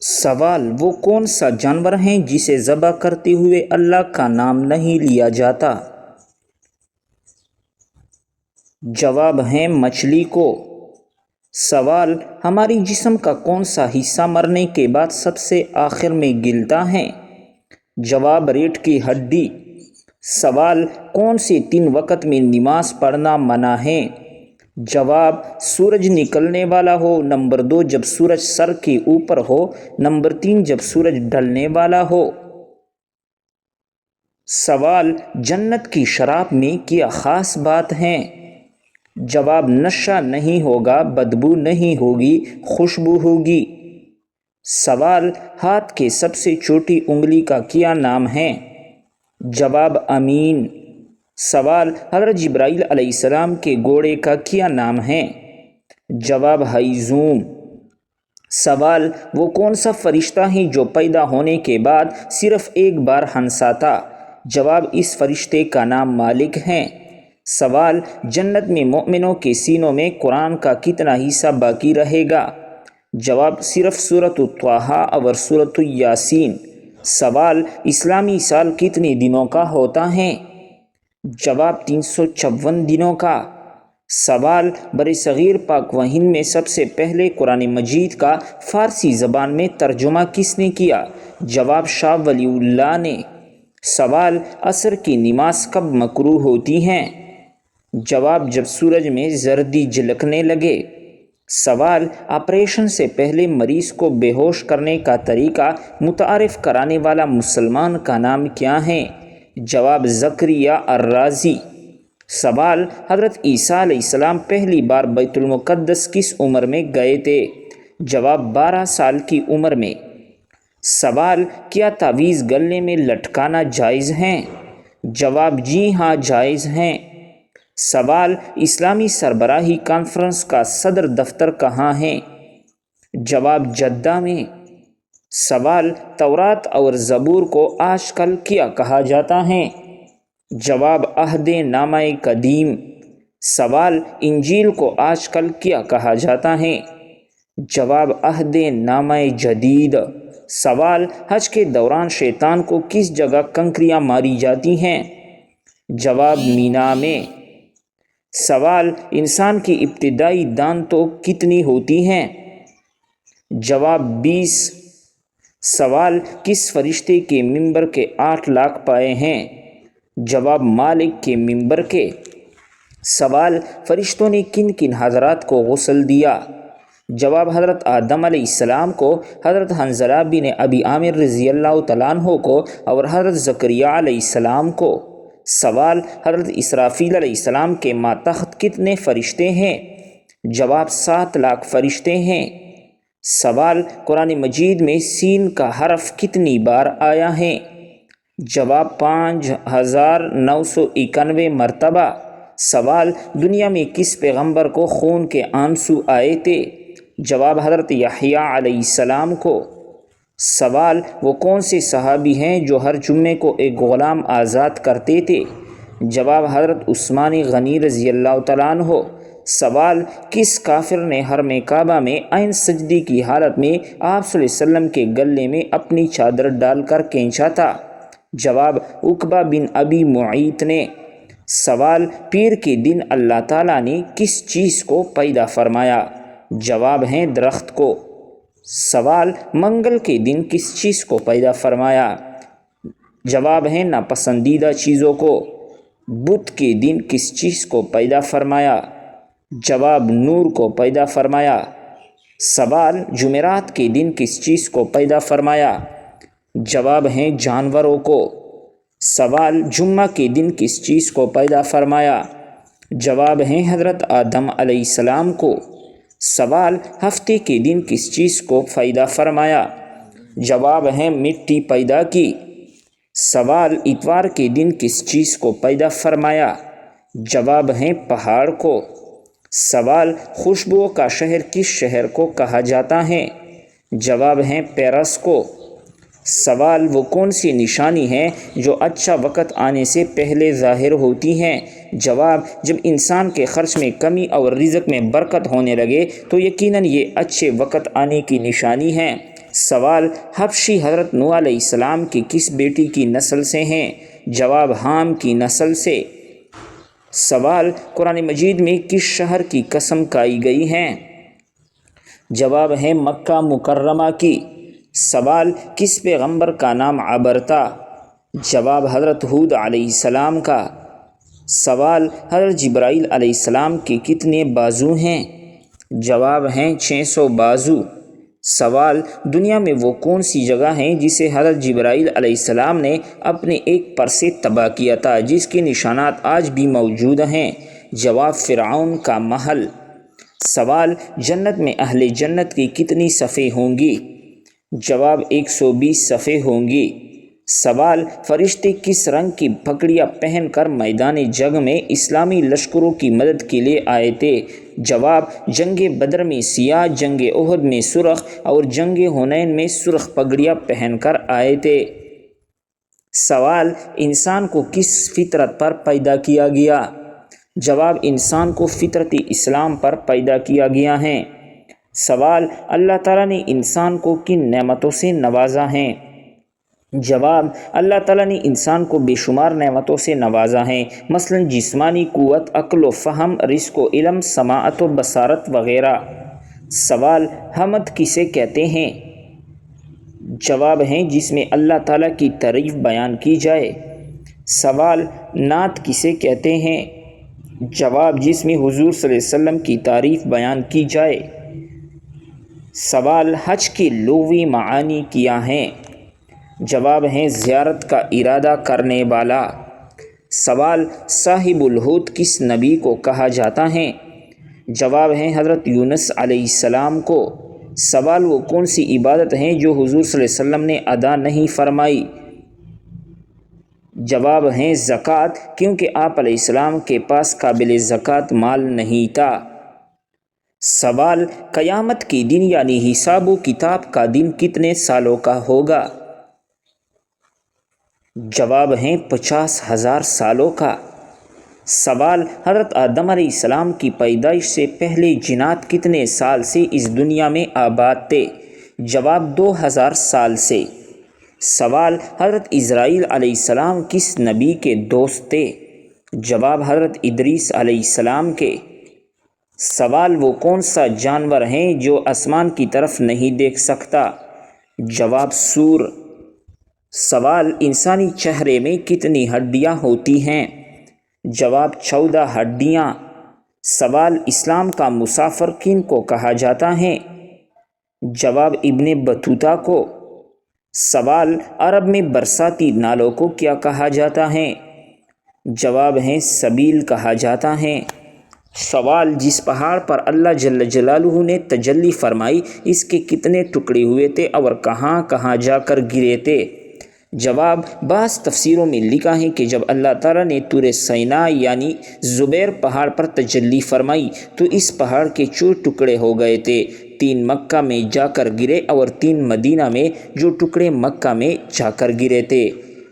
سوال: وہ کون سا جانور ہے جسے ذبح کرتے ہوئے اللہ کا نام نہیں لیا جاتا؟ جواب ہے مچھلی کو۔ سوال: ہماری جسم کا کون سا حصہ مرنے کے بعد سب سے آخر میں گلتا ہے؟ جواب: ریڑھ کی ہڈی۔ سوال: کون سے 3 وقت میں نماز پڑھنا منع ہے؟ جواب: سورج نکلنے والا ہو، نمبر 2 جب سورج سر کے اوپر ہو، نمبر 3 جب سورج ڈھلنے والا ہو۔ سوال: جنت کی شراب میں کیا خاص بات ہے؟ جواب: نشہ نہیں ہوگا، بدبو نہیں ہوگی، خوشبو ہوگی۔ سوال: ہاتھ کے سب سے چھوٹی انگلی کا کیا نام ہے؟ جواب: امین۔ سوال: حضرت جبرائیل علیہ السلام کے گھوڑے کا کیا نام ہے؟ جواب: ہیزوم۔ سوال: وہ کون سا فرشتہ ہے جو پیدا ہونے کے بعد صرف ایک بار ہنساتا؟ جواب: اس فرشتے کا نام مالک ہے۔ سوال: جنت میں مومنوں کے سینوں میں قرآن کا کتنا حصہ باقی رہے گا؟ جواب: صرف سورۃ طٰہٰ اور سورۃ یاسین۔ سوال: اسلامی سال کتنے دنوں کا ہوتا ہے؟ جواب: 354 دنوں کا۔ سوال: برصغیر پاک و ہند میں سب سے پہلے قرآن مجید کا فارسی زبان میں ترجمہ کس نے کیا؟ جواب: شاہ ولی اللہ نے۔ سوال: عصر کی نماز کب مکروہ ہوتی ہے؟ جواب: جب سورج میں زردی جھلکنے لگے۔ سوال: آپریشن سے پہلے مریض کو بے ہوش کرنے کا طریقہ متعارف کرانے والا مسلمان کا نام کیا ہے؟ جواب: زکریا الرازی۔ سوال: حضرت عیسیٰ علیہ السلام پہلی بار بیت المقدس کس عمر میں گئے تھے؟ جواب: 12 سال کی عمر میں۔ سوال: کیا تعویذ گلے میں لٹکانا جائز ہے؟ جواب: جی ہاں جائز ہے۔ سوال: اسلامی سربراہی کانفرنس کا صدر دفتر کہاں ہے؟ جواب: جدہ میں۔ سوال: تورات اور زبور کو آج کل کیا کہا جاتا ہے؟ جواب: عہد نامہ قدیم۔ سوال: انجیل کو آج کل کیا کہا جاتا ہے؟ جواب: عہد نامہ جدید۔ سوال: حج کے دوران شیطان کو کس جگہ کنکریاں ماری جاتی ہیں؟ جواب: مینا میں۔ سوال: انسان کی ابتدائی دانتوں کتنی ہوتی ہیں؟ جواب: 20۔ سوال: کس فرشتے کے منبر کے 8 لاکھ پائے ہیں؟ جواب: مالک کے منبر کے۔ سوال: فرشتوں نے کن کن حضرات کو غسل دیا؟ جواب: حضرت آدم علیہ السلام کو، حضرت حنظلہ بن ابی عامر رضی اللہ تعالیٰ عنہ کو اور حضرت زکریا علیہ السلام کو۔ سوال: حضرت اسرافیل علیہ السلام کے ماتحت کتنے فرشتے ہیں؟ جواب: 7 لاکھ فرشتے ہیں۔ سوال: قرآن مجید میں سین کا حرف کتنی بار آیا ہے؟ جواب: 5991 مرتبہ۔ سوال: دنیا میں کس پیغمبر کو خون کے آنسو آئے تھے؟ جواب: حضرت یحییٰ علیہ السلام کو۔ سوال: وہ کون سے صحابی ہیں جو ہر جمعے کو ایک غلام آزاد کرتے تھے؟ جواب: حضرت عثمان غنی رضی اللہ تعالیٰ عنہ۔ سوال: کس کافر نے حرم کعبہ میں عین سجدے کی حالت میں آپ صلی اللہ علیہ وسلم کے گلے میں اپنی چادر ڈال کر کھینچا تھا؟ جواب: عقبہ بن ابی معیط نے۔ سوال: پیر کے دن اللہ تعالیٰ نے کس چیز کو پیدا فرمایا؟ جواب ہے درخت کو۔ سوال: منگل کے دن کس چیز کو پیدا فرمایا؟ جواب ہے ناپسندیدہ چیزوں کو۔ بدھ کے دن کس چیز کو پیدا فرمایا؟ جواب: نور کو پیدا فرمایا۔ سوال: جمعرات کے دن کس چیز کو پیدا فرمایا؟ جواب ہے جانوروں کو۔ سوال: جمعہ کے دن کس چیز کو پیدا فرمایا؟ جواب ہے حضرت آدم علیہ السلام کو۔ سوال: ہفتے کے دن کس چیز کو پیدا فرمایا؟ جواب ہے مٹی پیدا کی۔ سوال: اتوار کے دن کس چیز کو پیدا فرمایا؟ جواب ہے پہاڑ کو۔ سوال: خوشبوؤں کا شہر کس شہر کو کہا جاتا ہے؟ جواب ہے پیرس کو۔ سوال: وہ کون سی نشانی ہے جو اچھا وقت آنے سے پہلے ظاہر ہوتی ہے؟ جواب: جب انسان کے خرچ میں کمی اور رزق میں برکت ہونے لگے تو یقیناً یہ اچھے وقت آنے کی نشانی ہے۔ سوال، حبشی حضرت نوح علیہ السلام کی کس بیٹی کی نسل سے ہیں؟ جواب، حام کی نسل سے۔ سوال، قرآن مجید میں کس شہر کی قسم کھائی گئی ہے؟ جواب ہے مکہ مکرمہ کی۔ سوال، کس پیغمبر کا نام عبر تھا؟ جواب، حضرت ہود علیہ السلام کا۔ سوال، حضرت جبرائیل علیہ السلام کے کتنے بازو ہیں؟ جواب ہیں 600 بازو۔ سوال، دنیا میں وہ کون سی جگہ ہیں جسے حضرت جبرائیل علیہ السلام نے اپنے ایک پر سے تباہ کیا تھا، جس کے نشانات آج بھی موجود ہیں؟ جواب، فرعون کا محل۔ سوال، جنت میں اہل جنت کی کتنی صفیں ہوں گی؟ جواب، 120 صفیں ہوں گی۔ سوال، فرشتے کس رنگ کی پگڑیاں پہن کر میدان جنگ میں اسلامی لشکروں کی مدد کے لیے آئے تھے؟ جواب، جنگ بدر میں سیاہ، جنگ احد میں سرخ اور جنگ حنین میں سرخ پگڑیاں پہن کر آئے تھے۔ سوال، انسان کو کس فطرت پر پیدا کیا گیا؟ جواب، انسان کو فطرت اسلام پر پیدا کیا گیا ہے۔ سوال، اللہ تعالیٰ نے انسان کو کن نعمتوں سے نوازا ہے؟ جواب، اللہ تعالیٰ نے انسان کو بے شمار نعمتوں سے نوازا ہے، مثلا جسمانی قوت، عقل و فہم، رزق و علم، سماعت و بصارت وغیرہ۔ سوال، حمد کسے کہتے ہیں؟ جواب ہیں جس میں اللہ تعالیٰ کی تعریف بیان کی جائے۔ سوال، نعت کسے کہتے ہیں؟ جواب، جس میں حضور صلی اللہ علیہ وسلم کی تعریف بیان کی جائے۔ سوال، حج کے لغوی معانی کیا ہیں؟ جواب ہیں زیارت کا ارادہ کرنے والا۔ سوال، صاحب الحوت کس نبی کو کہا جاتا ہے؟ جواب ہیں حضرت یونس علیہ السلام کو۔ سوال، وہ کون سی عبادت ہیں جو حضور صلی اللہ علیہ وسلم نے ادا نہیں فرمائی؟ جواب ہیں زکوٰۃ، کیونکہ آپ علیہ السلام کے پاس قابل زکوٰۃ مال نہیں تھا۔ سوال، قیامت کے دن یعنی حساب و کتاب کا دن کتنے سالوں کا ہوگا؟ جواب ہیں 50,000 سالوں کا۔ سوال، حضرت آدم علیہ السلام کی پیدائش سے پہلے جنات کتنے سال سے اس دنیا میں آباد تھے؟ جواب، 2000 سال سے۔ سوال، حضرت اسرائیل علیہ السلام کس نبی کے دوست تھے؟ جواب، حضرت ادریس علیہ السلام کے۔ سوال، وہ کون سا جانور ہیں جو آسمان کی طرف نہیں دیکھ سکتا؟ جواب، سور۔ سوال، انسانی چہرے میں کتنی ہڈیاں ہوتی ہیں؟ جواب، 14 ہڈیاں۔ سوال، اسلام کا مسافر کن کو کہا جاتا ہے؟ جواب، ابن بطوطہ کو۔ سوال، عرب میں برساتی نالوں کو کیا کہا جاتا ہے؟ جواب ہیں سبیل کہا جاتا ہے۔ سوال، جس پہاڑ پر اللہ جل جلالہ نے تجلی فرمائی اس کے کتنے ٹکڑے ہوئے تھے اور کہاں کہاں جا کر گرے تھے؟ جواب، بعض تفسیروں میں لکھا ہے کہ جب اللہ تعالیٰ نے طور سینا یعنی زبیر پہاڑ پر تجلی فرمائی تو اس پہاڑ کے 4 ٹکڑے ہو گئے تھے، 3 مکہ میں جا کر گرے اور 3 مدینہ میں۔ جو ٹکڑے مکہ میں جا کر گرے تھے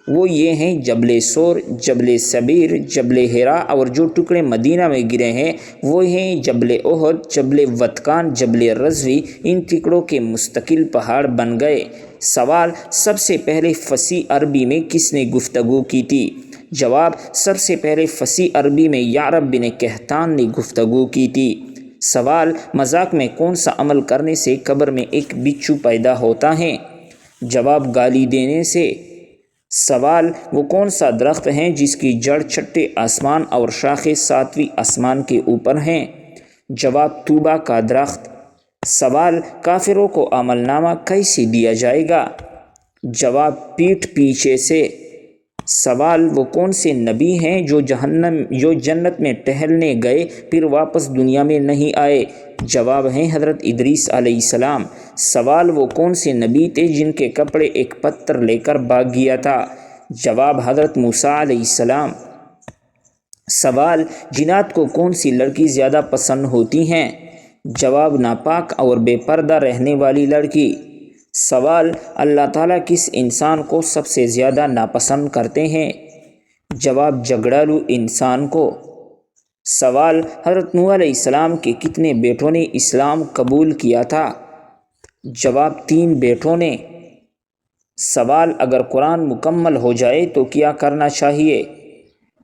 وہ یہ ہیں جبل سور، جبل سبیر، جبل ہرا، اور جو ٹکڑے مدینہ میں گرے ہیں وہ ہیں جبل احد، جبل وطکان، جبل رضوی۔ ان ٹکڑوں کے مستقل پہاڑ بن گئے۔ سوال، سب سے پہلے فصیح عربی میں کس نے گفتگو کی تھی؟ جواب، سب سے پہلے فصیح عربی میں یعرب بن قحطان نے گفتگو کی تھی۔ سوال، مذاق میں کون سا عمل کرنے سے قبر میں ایک بچھو پیدا ہوتا ہے؟ جواب، گالی دینے سے۔ سوال، وہ کون سا درخت ہیں جس کی جڑ چھٹے آسمان اور شاخیں 7ویں آسمان کے اوپر ہیں؟ جواب، طوبہ کا درخت۔ سوال، کافروں کو عمل نامہ کیسے دیا جائے گا؟ جواب، پیٹھ پیچھے سے۔ سوال، وہ کون سے نبی ہیں جو جنت میں ٹہلنے گئے پھر واپس دنیا میں نہیں آئے؟ جواب ہیں حضرت ادریس علیہ السلام۔ سوال، وہ کون سے نبی تھے جن کے کپڑے ایک پتھر لے کر بھاگ گیا تھا؟ جواب، حضرت موسیٰ علیہ السلام۔ سوال، جنات کو کون سی لڑکی زیادہ پسند ہوتی ہیں؟ جواب، ناپاک اور بے پردہ رہنے والی لڑکی۔ سوال، اللہ تعالیٰ کس انسان کو سب سے زیادہ ناپسند کرتے ہیں؟ جواب، جھگڑالو انسان کو۔ سوال، حضرت نوح علیہ السلام کے کتنے بیٹوں نے اسلام قبول کیا تھا؟ جواب 3 بیٹوں نے۔ سوال اگر قرآن مکمل ہو جائے تو کیا کرنا چاہیے؟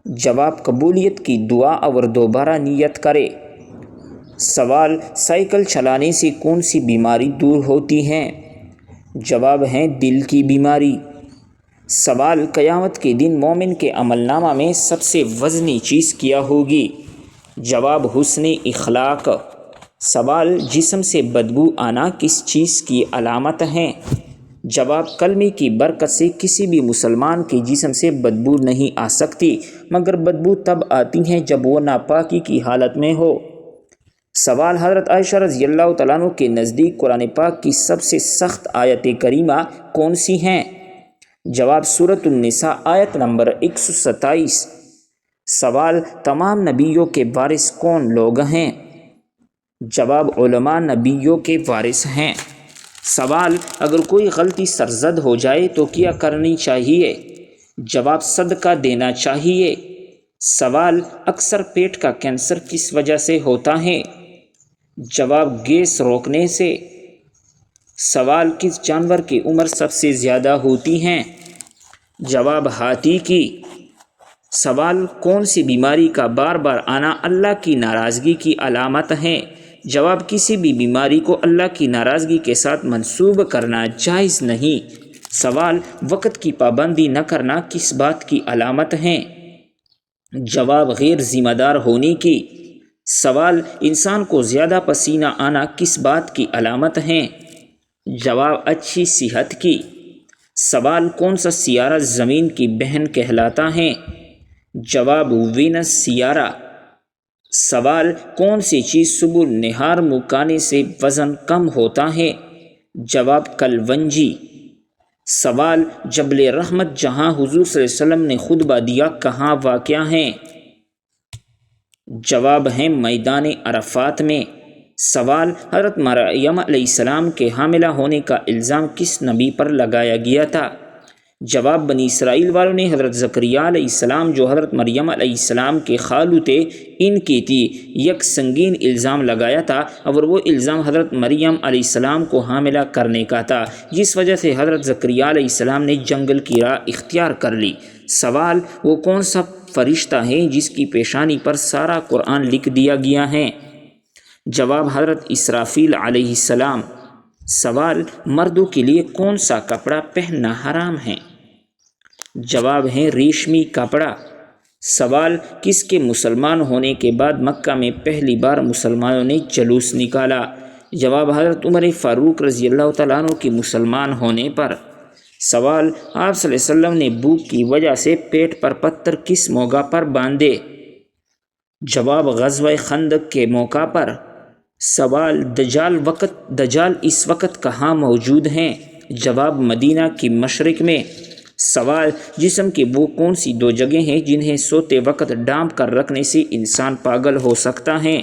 جواب قبولیت کی دعا اور دوبارہ نیت کرے۔ سوال سائیکل چلانے سے کون سی بیماری دور ہوتی ہے؟ جواب ہے دل کی بیماری۔ سوال قیامت کے دن مومن کے عمل نامہ میں سب سے وزنی چیز کیا ہوگی؟ جواب حسن اخلاق۔ سوال جسم سے بدبو آنا کس چیز کی علامت ہے؟ جواب کلمے کی برکت سے کسی بھی مسلمان کے جسم سے بدبو نہیں آ سکتی، مگر بدبو تب آتی ہے جب وہ ناپاکی کی حالت میں ہو۔ سوال حضرت عائشہ رضی اللہ تعالیٰ عنہ کے نزدیک قرآن پاک کی سب سے سخت آیت کریمہ کون سی ہیں؟ جواب سورۃ النساء آیت نمبر 127۔ سوال تمام نبیوں کے وارث کون لوگ ہیں؟ جواب علماء نبیوں کے وارث ہیں۔ سوال اگر کوئی غلطی سرزد ہو جائے تو کیا کرنی چاہیے؟ جواب صدقہ دینا چاہیے۔ سوال اکثر پیٹ کا کینسر کس وجہ سے ہوتا ہے؟ جواب گیس روکنے سے۔ سوال کس جانور کی عمر سب سے زیادہ ہوتی ہیں؟ جواب ہاتھی کی۔ سوال کون سی بیماری کا بار بار آنا اللہ کی ناراضگی کی علامت ہے؟ جواب کسی بھی بیماری کو اللہ کی ناراضگی کے ساتھ منسوب کرنا جائز نہیں۔ سوال وقت کی پابندی نہ کرنا کس بات کی علامت ہے؟ جواب غیر ذمہ دار ہونے کی۔ سوال انسان کو زیادہ پسینہ آنا کس بات کی علامت ہے؟ جواب اچھی صحت کی۔ سوال کون سا سیارہ زمین کی بہن کہلاتا ہے؟ جواب وینس سیارہ۔ سوال کون سی چیز صبح نہار منہ کھانے سے وزن کم ہوتا ہے؟ جواب کلونجی۔ سوال جبل رحمت جہاں حضور صلی اللہ علیہ وسلم نے خطبہ دیا کہاں واقع ہے؟ جواب ہے میدان عرفات میں۔ سوال حضرت مریم علیہ السلام کے حاملہ ہونے کا الزام کس نبی پر لگایا گیا تھا؟ جواب بنی اسرائیل والوں نے حضرت زکریا علیہ السلام جو حضرت مریم علیہ السلام کے خالو تھے ان کی تھی یک سنگین الزام لگایا تھا، اور وہ الزام حضرت مریم علیہ السلام کو حاملہ کرنے کا تھا، جس وجہ سے حضرت زکریا علیہ السلام نے جنگل کی راہ اختیار کر لی۔ سوال وہ کون سا فرشتہ ہے جس کی پیشانی پر سارا قرآن لکھ دیا گیا ہے؟ جواب حضرت اسرافیل علیہ السلام۔ سوال مردوں کے لیے کون سا کپڑا پہننا حرام ہے؟ جواب ہے ریشمی کپڑا۔ سوال کس کے مسلمان ہونے کے بعد مکہ میں پہلی بار مسلمانوں نے جلوس نکالا؟ جواب حضرت عمر فاروق رضی اللہ تعالیٰ عنہ کے مسلمان ہونے پر۔ سوال آپ صلی اللہ علیہ وسلم نے بھوک کی وجہ سے پیٹ پر پتھر کس موقع پر باندھے؟ جواب غزوہ خندق کے موقع پر۔ سوال دجال اس وقت کہاں موجود ہیں؟ جواب مدینہ کی مشرق میں۔ سوال جسم کی وہ کون سی 2 جگہیں ہیں جنہیں سوتے وقت ڈانپ کر رکھنے سے انسان پاگل ہو سکتا ہے؟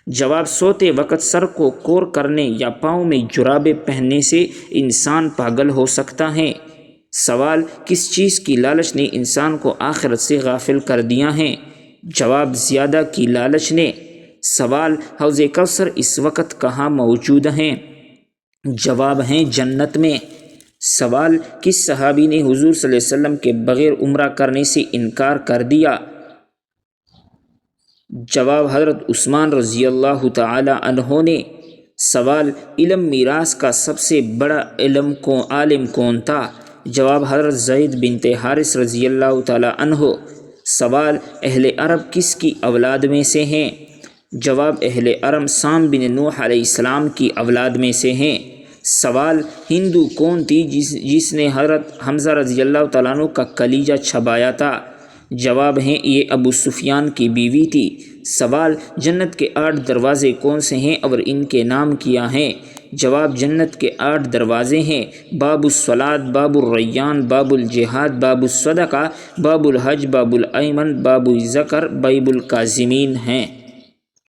جواب سوتے وقت سر کو کور کرنے یا پاؤں میں جرابیں پہننے سے انسان پاگل ہو سکتا ہے۔ سوال کس چیز کی لالچ نے انسان کو آخرت سے غافل کر دیا ہے؟ جواب زیادہ کی لالچ نے۔ سوال حوض کوثر اس وقت کہاں موجود ہیں؟ جواب ہیں جنت میں۔ سوال کس صحابی نے حضور صلی اللہ علیہ وسلم کے بغیر عمرہ کرنے سے انکار کر دیا؟ جواب حضرت عثمان رضی اللہ تعالی عنہ نے۔ سوال علم میراث کا سب سے بڑا عالم کون تھا؟ جواب حضرت زید بنت حارث رضی اللہ تعالی عنہ۔ سوال اہل عرب کس کی اولاد میں سے ہیں؟ جواب اہل عرب سام بن نوح علیہ السلام کی اولاد میں سے ہیں۔ سوال ہندو کون تھی جس نے حضرت حمزہ رضی اللہ تعالیٰ عنہ کا کلیجہ چھبایا تھا؟ جواب ہیں یہ ابو سفیان کی بیوی تھی۔ سوال جنت کے 8 دروازے کون سے ہیں اور ان کے نام کیا ہیں؟ جواب جنت کے 8 دروازے ہیں: باب الصلاۃ، باب الریان، باب الجہاد، باب الصدقہ، باب الحج، باب الایمن، باب الذکر، باب الکاظمین ہیں۔